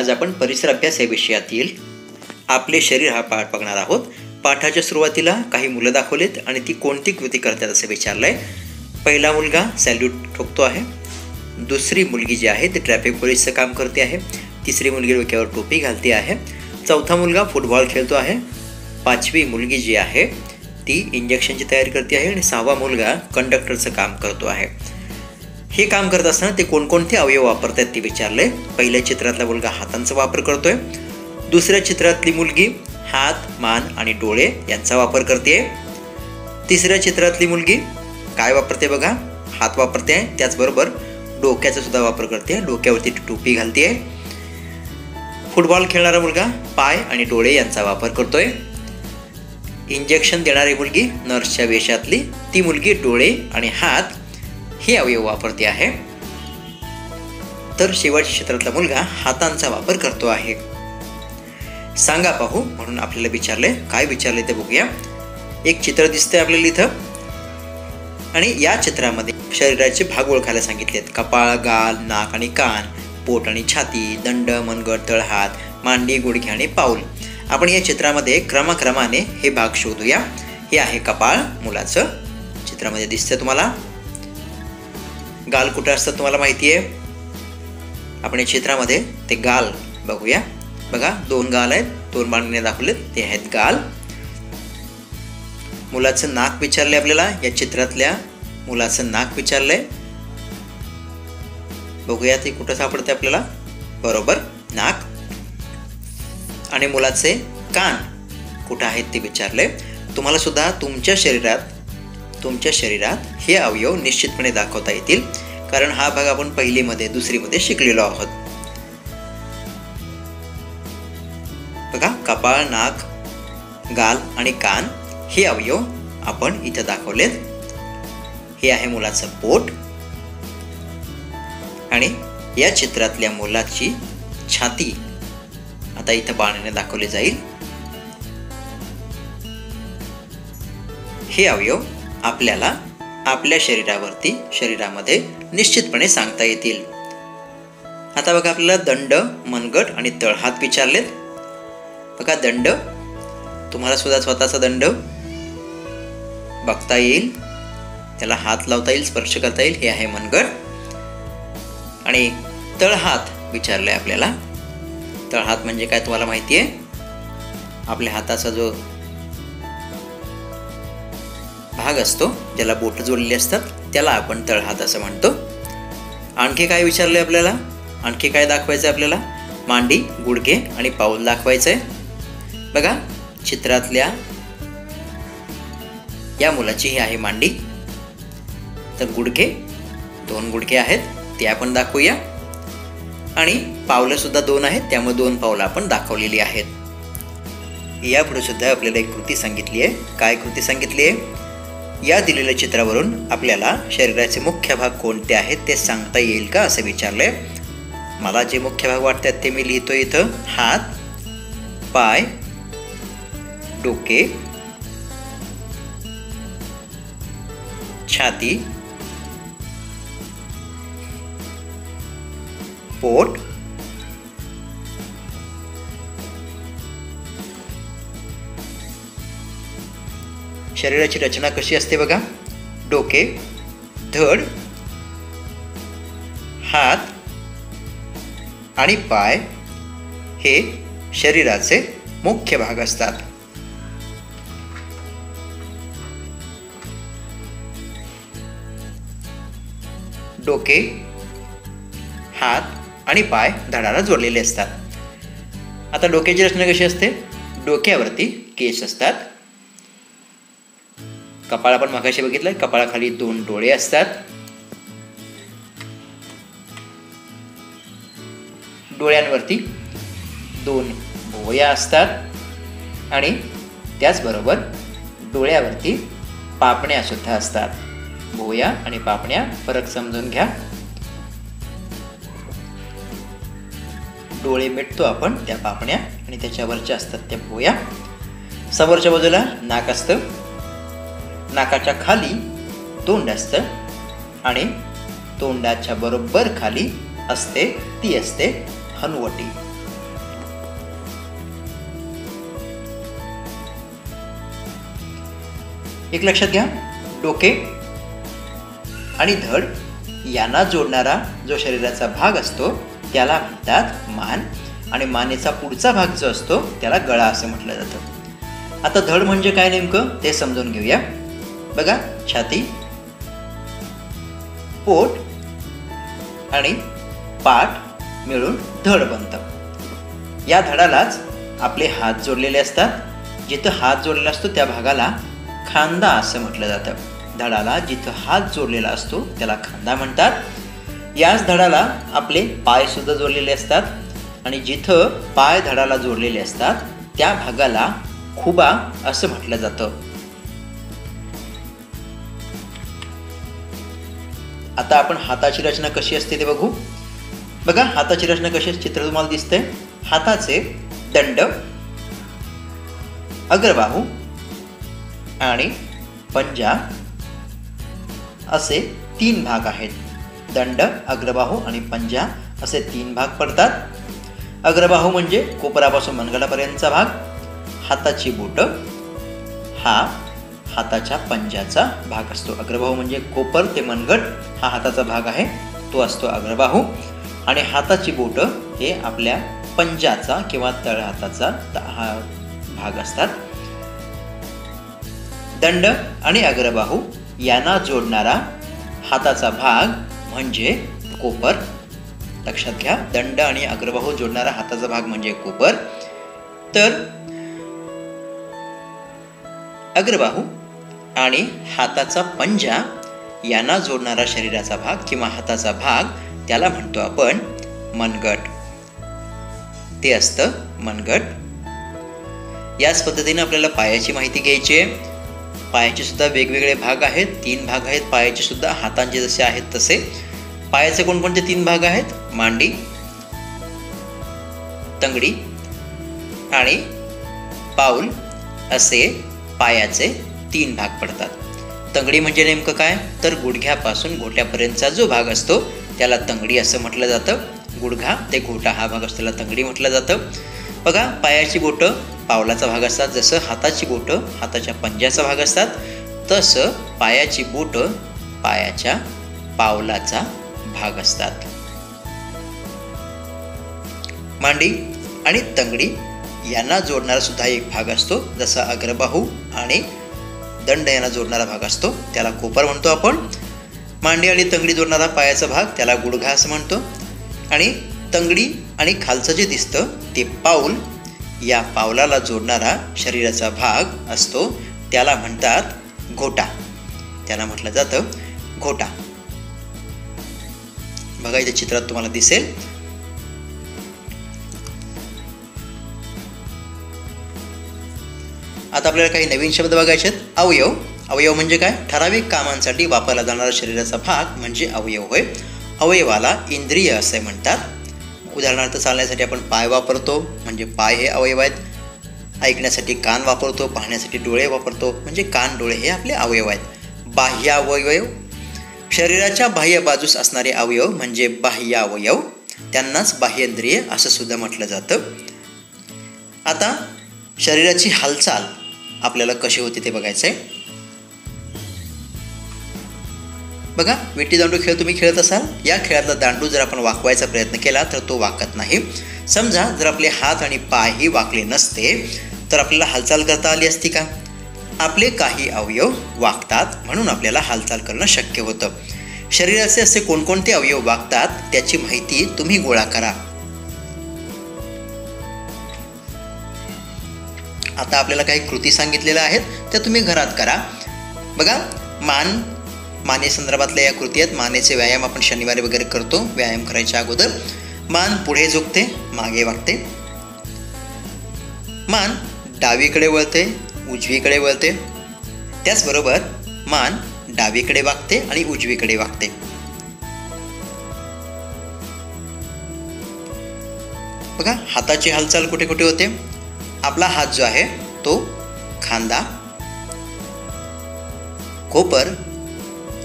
आज आपण परिसर अभ्यास या विषयातील आपले शरीर हा पाठ बघणार आहोत। पाठाच्या सुरुवातीला काही मुलं दाखवलेत आणि ती कोणती कृती करतात असं विचारलंय। पहिला मुलगा सॅल्यूट ठोकतो आहे, दुसरी मुलगी जी आहे ती ट्रॅफिक पोलीसचं काम करते आहे, तिसरी मुलगी डोक्यावर टोपी घालते आहे, चौथा मुलगा फुटबॉल खेळतो आहे, पाचवी मुलगी जी आहे ती इंजेक्शनची तयारी करते आहे आणि सहावा मुलगा कंडक्टरचं काम करतो आहे। हे काम करत असताना ते कोणकोणते अवयव वापरतात ते विचारले। पहिल्या चित्रातला मुलगा हातांचा वापर करतोय, दुसऱ्या चित्रातली मुलगी हात, मान आणि डोळे यांचा वापर करते, तिसऱ्या चित्रातली मुलगी काय वापरते बघा, हात वापरते, त्याचबरोबर डोक्याचा सुद्धा वापर करते, डोक्यावरती टोपी घालते। फुटबॉल खेळणारा मुलगा पाय आणि डोळे यांचा वापर करतोय। इंजेक्शन देणारी मुलगी नर्सच्या वेशातली ती मुलगी डोळे आणि हात हे अवयव वापरते आहे। तर शेवटच्या चित्रातला मुलगा हातांचा वापर करतो आहे। सांगा पाहू म्हणून आपल्याला विचारले, काय विचारले ते बघूया। एक चित्र दिसतंय आपल्याला इथं आणि या चित्रामध्ये शरीराचे भाग ओळखायला सांगितलेत। कपाळ, गाल, नाक आणि कान, पोट आणि छाती, दंड, मनगट, तळहात, मांडी, गुडघे आणि पाऊल। आपण या चित्रामध्ये क्रमाक्रमाने हे भाग शोधूया। हे आहे कपाळ मुलाचं, चित्रामध्ये दिसतंय तुम्हाला। गाल कुठे असतात तुम्हाला माहिती आहे। आपण या चित्रामध्ये ते गाल बघूया। बघा दोन गाल आहेत, दोन बाणाने दाखवलेत, ते आहेत गाल। मुलाचं नाक विचारलंय आपल्याला, या चित्रातल्या मुलाचं नाक विचारलंय, बघूया ते कुठं सापडते आपल्याला, बरोबर नाक। आणि मुलाचे कान कुठं आहेत ते विचारले। तुम्हाला सुद्धा तुमच्या शरीरात हे अवयव निश्चितपणे दाखवता येतील, कारण हा भाग आपण पहिलीमध्ये दुसरीमध्ये शिकलेलो आहोत। बघा कपाळ, नाक, गाल आणि कान हे अवयव आपण इथं दाखवलेत। हे आहे मुलाचं पोट आणि या चित्रातल्या मुलाची छाती आता इथं बाणाने दाखवले जाईल। हे अवयव आपल्याला आपल्या शरीरामध्ये निश्चितपणे सांगता येतील। आता बघा आपल्याला दंड, मनगट आणि तळहात विचारलेत। बघा दंड, तुम्हाला सुद्धा स्वतःचा दंड बघता येईल, त्याला हात लावता येईल, स्पर्श करता येईल, हे आहे मनगट। आणि तळहात विचारलंय आपल्याला। तळहात म्हणजे काय तुम्हाला माहिती आहे, आपल्या हाताचा जो भाग असतो ज्याला बोट जोडलेली असतात त्याला आपण तळहात असं म्हणतो। आणखी काय विचारलंय आपल्याला, आणखी काय दाखवायचं आपल्याला, मांडी, गुडघे आणि पाऊल दाखवायचंय। बघा चित्रातल्या या मुलाची ही आहे मांडी, तर गुडघे, दोन गुडघे आहेत ते आपण दाखवूया आणि पावलं सुद्धा दोन आहेत, त्यामुळे दोन पावलं आपण दाखवलेली आहेत। यापुढे सुद्धा आपल्याला एक कृती सांगितली आहे। काय कृती सांगितली आहे, या दिलेल्या चित्रावरून आपल्याला शरीराचे मुख्य भाग कोणते आहेत ते सांगता येईल का असं विचारलंय। मला जे मुख्य भाग वाटतात ते मी लिहितो इथं, हात, पाय, डोके, छाती, पोट, शरीराची रचना कशी असते बघा, डोके, धड, हात आणि पाय हे शरीराचे मुख्य भाग असतात। डोके, हात आणि पाय धडाला जोडलेले असतात। आता डोक्याची रचना कशी असते, डोक्यावरती केस असतात, कपाळ आपण मगाशी बघितलं, कपाळाखाली दोन डोळे असतात, डोळ्यांवरती दोन भोवया असतात आणि त्याचबरोबर डोळ्यावरती पापण्या सुद्धा असतात। भोवया आणि पापण्या फरक समजून घ्या। डोळे मिटतो आपण त्या पापण्या आणि त्याच्यावरच्या असतात त्या भोवया। समोरच्या बाजूला नाक असतं, नाकाच्या खाली तोंड असतं आणि तोंडाच्या बरोबर खाली असते ती असते हनुवटी। एक लक्षात घ्या, डोके आणि धड यांना जोडणारा जो शरीराचा भाग असतो त्याला म्हणतात मान, आणि मानेचा पुढचा भाग जो असतो त्याला गळा असं म्हटलं जातं. आता धड म्हणजे काय नेमकं ते समजून घेऊया. बघा, छाती, पोट आणि पाठ मिळून धड बनतं. या धडालाच आपले हात जोडलेले असतात. जिथं हात जोडलेला असतो त्या भागाला खांदा असं म्हटलं जातं. धडाला जिथं हात जोडलेला असतो त्याला खांदा म्हणतात. याच धडाला आपले पाय सुद्धा जोडलेले असतात, आणि जिथं पाय धडाला जोडलेले असतात त्या भागाला खुबा असं म्हटलं जातं. आता आपण हाताची रचना कशी असते ते बघू. बघा, हाताची रचना कशी चित्र तुम्हाला दिसतंय. हाताचे दंड, अग्रबाहू आणि पंजा असे 3 भाग आहेत. दंड, अग्रबाहू आणि पंजा असे 3 भाग पडतात. अग्रबाहू म्हणजे कोपरापासून मनगटापर्यंतचा भाग. हाताची बोटं हा हाताच्या पंजाचा भाग असतो. अग्रबाहू म्हणजे कोपर ते मनगट हा हाताचा भाग आहे, तो असतो अग्रबाहू. आणि हाताची बोटं हे आपल्या पंजाचा किंवा तळ हाताचा हा भाग असतात. दंड आणि अग्रबाहू यांना जोडणारा हाताचा भाग म्हणजे कोपर. लक्षात घ्या, दंड आणि अग्रबाहू जोडणारा हाताचा भाग म्हणजे कोपर. तर अग्रबाहू आणि हाताचा पंजा यांना जोडणारा शरीराचा भाग किंवा हाताचा भाग त्याला म्हणतो आपण मनगट. ते असतं मनगट. याच पद्धतीने आपल्याला पायाची माहिती घ्यायची आहे. पायाचे सुद्धा वेगवेगळे भाग आहेत. 3 भाग आहेत पायाचे सुद्धा, हातांचे जसे आहेत तसे. पायाचे कोणकोणते 3 भाग आहेत? मांडी, तंगडी आणि पाऊल असे पायाचे 3 भाग पडतात. तंगडी म्हणजे नेमकं काय, तर गुडघ्यापासून घोट्यापर्यंतचा जो भाग असतो त्याला तंगडी असं म्हटलं जातं. गुडघा ते घोटा हा भाग असतो त्याला तंगडी म्हटलं जातं. बघा, पायाची बोटं पावलाचा भाग असतात. जसं हाताची बोटं हाताच्या पंजाचा भाग असतात, तसं पायाची बोटं पायाच्या पावलाचा भाग असतात. मांडी आणि तंगडी यांना जोडणारा सुद्धा एक भाग असतो. जसा अग्रबाहू आणि दंड यांना जोडणारा भाग असतो त्याला कोपर म्हणतो आपण. मांडी आणि तंगडी जोडणारा पायाचा भाग त्याला गुडघा असं म्हणतो. आणि तंगडी आणि खालचं जे दिसतं ते पाऊल, या पावलाला जोडणारा शरीराचा भाग असतो त्याला म्हणतात घोटा. त्याला म्हटलं जातं घोटा. बघा, इथे चित्रात तुम्हाला दिसेल. आता आपल्याला काही नवीन शब्द बघायचे आहेत. अवयव. अवयव म्हणजे काय? ठराविक कामांसाठी वापरला जाणारा शरीराचा भाग म्हणजे अवयव होय. अवयवाला इंद्रिय असे म्हणतात. उदाहरणार्थ, चालण्यासाठी आपण पाय वापरतो म्हणजे पाय हे अवयव आहेत. ऐकण्यासाठी कान वापरतो, पाहण्यासाठी डोळे वापरतो म्हणजे कान डोळे हे आपले अवयव आहेत. बाह्य अवयव, शरीराच्या बाह्य बाजूस असणारे अवयव म्हणजे बाह्य अवयव, त्यांनाच बाह्येंद्रिय असं सुद्धा म्हटलं जातं. आता शरीराची हालचाल आपल्याला कशी होते ते बघायचं आहे. बघा, विटी दांडू खेळ तुम्ही खेळत असाल. या खेळातला दांडू जर आपण वाकवायचा प्रयत्न केला तर तो वाकत नाही. समजा जर आपले हात आणि पायही वाकले नसते तर आपल्याला हालचाल करता आली असती का? आपले काही अवयव वाकतात म्हणून आपल्याला हालचाल करणं शक्य होतं. शरीराचे असे कोणकोणते अवयव वाकतात त्याची माहिती तुम्ही गोळा करा. आता आपल्याला काही कृती सांगितलेल्या आहेत त्या तुम्ही घरात करा. बघा, माने संदर्भातल्या या कृती आहेत. मानेचे व्यायाम आपण शनिवारी वगैरे करतो. व्यायाम करायच्या अगोदर मान पुढे झुकते, मागे वाकते. मान डावीकडे वळते, उजवीकडे वळते. त्याचबरोबर मान डावीकडे वाकते आणि उजवीकडे वाकते. बघा, हाताची हालचाल कुठे कुठे होते? आपला हात जो आहे तो खांदा, कोपर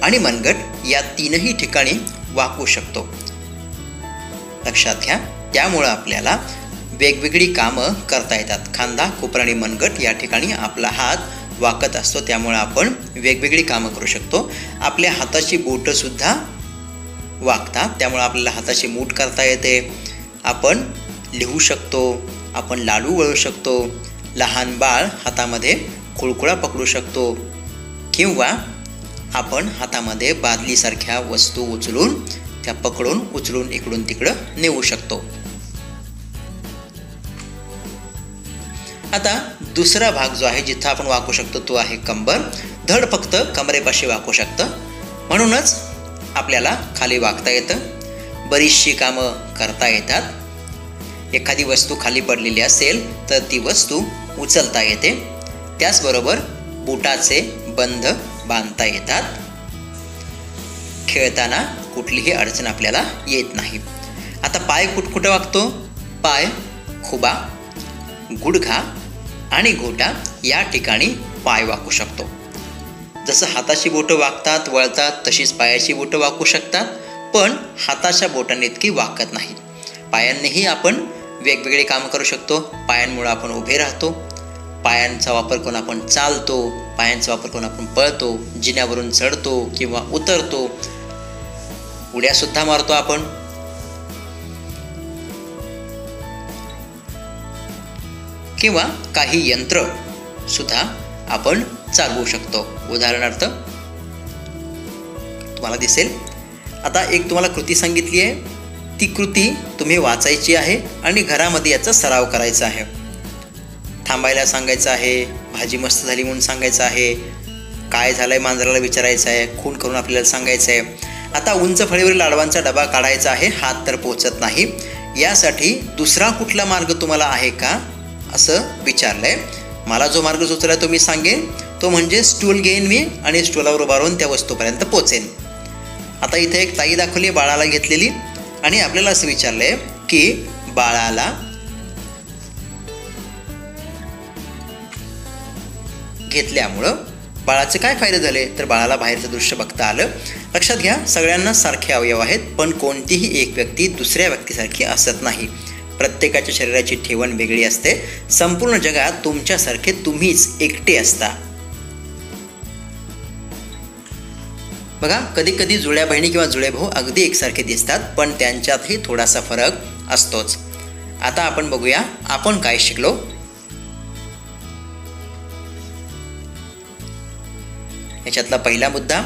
आणि मनगट या 3ही ठिकाणी वाकू शकतो. लक्षात घ्या, त्यामुळं आपल्याला वेगवेगळी कामं करता येतात. खांदा, कोपर आणि मनगट या ठिकाणी आपला हात वाकत असतो, त्यामुळे आपण वेगवेगळी कामं करू शकतो. आपल्या हाताची बोटंसुद्धा वाकतात, त्यामुळे आपल्याला हाताची मूठ करता येते. आपण लिहू शकतो, आपण लाडू वळू शकतो, लहान बाळ हातामध्ये कुळकुळा पकडू शकतो, किंवा आपण हातामध्ये बादलीसारख्या वस्तू उचलून त्या पकडून उचलून इकडून तिकडं नेऊ शकतो. आता दुसरा भाग जो आहे जिथं आपण वाकू शकतो तो आहे कंबर. धड फक्त कमरेपाशी वाकू शकतं, म्हणूनच आपल्याला खाली वाकता येतं. बरीचशी कामं करता येतात. एखादी वस्तू खाली पडलेली असेल तर ती वस्तू उचलता येते. त्याचबरोबर बुटाचे बंध बांधता येतात. खेळताना कुठलीही अडचण आपल्याला येत नाही. आता पाय कुठकुठं वाकतो? पाय, खुबा, गुडघा आणि घोटा या ठिकाणी पाय वाकू शकतो. जसं हाताची बोटं वाकतात वळतात तशीच पायाची बोटं वाकू शकतात, पण हाताच्या बोटांनी इतकी वाकत नाहीत. पायांनीही आपण वेगवेगळे काम करू शकतो. पायांमुळे आपण उभे राहतो, पायांचा वापर करून आपण चालतो, पायांचा वापर करून आपण पळतो, जिन्यावरून चढतो किंवा उतरतो, उड्यासुद्धा मारतो आपण. किंवा काही यंत्र सुद्धा आपण चालवू शकतो. उदाहरणार्थ तुम्हाला दिसेल, आता एक तुम्हाला कृती सांगितली आहे, ती कृती तुम्ही वाचायची आहे आणि घरामध्ये याचा सराव करायचा आहे. थांबायला सांगायचं आहे, भाजी मस्त झाली म्हणून सांगायचं आहे, काय झालंय मांजराला विचारायचं आहे, खून करून आपल्याला सांगायचं आहे. आता उंच फळीवरील लाडवांचा डबा काढायचा आहे, हात तर पोचत नाही. यासाठी दुसरा कुठला मार्ग तुम्हाला आहे का असं विचारलंय. मला जो मार्ग सुचला तो मी सांगेन, तो म्हणजे स्टूल घेईन मी आणि स्टूलावर उभा राहून त्या वस्तूपर्यंत पोचेन. आता इथे एक ताई दाखवली बाळाला घेतलेली आणि आपल्याला असं विचारलंय की बाळाला घेतल्यामुळं बाळाचे काय फायदे झाले, तर बाळाला बाहेरचं दृश्य बघता आलं. लक्षात घ्या, सगळ्यांना सारखे अवयव आहेत, पण कोणतीही एक व्यक्ती दुसऱ्या व्यक्तीसारखी असत नाही. प्रत्येकाच्या शरीराची ठेवण वेगळी असते. संपूर्ण जगात तुमच्यासारखे तुम्हीच एकटे असता. बघा, कधी कधी जुळ्या बहिणी किंवा जुळे भाऊ अगदी एकसारखे दिसतात, पण त्यांच्यातही थोडासा फरक असतोच. आता आपण बघूया आपण काय शिकलो. याच्यातला पहिला मुद्दा,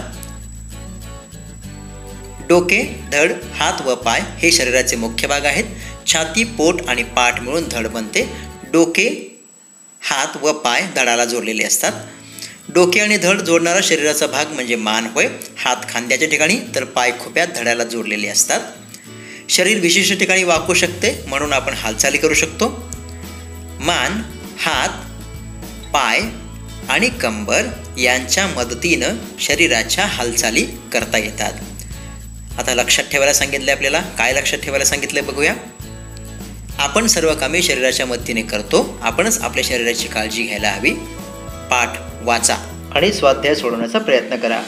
डोके, धड, हात व पाय हे शरीराचे मुख्य भाग आहेत. छाती, पोट आणि पाठ मिळून धड बनते. डोके, हात व पाय धडाला जोडलेले असतात. डोके आणि धड जोडणारा शरीराचा भाग म्हणजे मान होय. हात खांद्याच्या ठिकाणी तर पाय खुप्यात धडाला जोडलेले असतात. शरीर विशिष्ट ठिकाणी वाकू शकते, म्हणून आपण हालचाली करू शकतो. मान, हात, पाय आणि कंबर यांच्या मदतीनं शरीराच्या हालचाली करता येतात. आता लक्षात ठेवायला सांगितलं आपल्याला. काय लक्षात ठेवायला सांगितलं बघूया. आपण सर्व कामे शरीराच्या मदतीने करतो. आपणच आपल्या शरीराची काळजी घ्यायला हवी. पाठ वाचा आणि स्वाध्याय सोडवण्याचा प्रयत्न करा.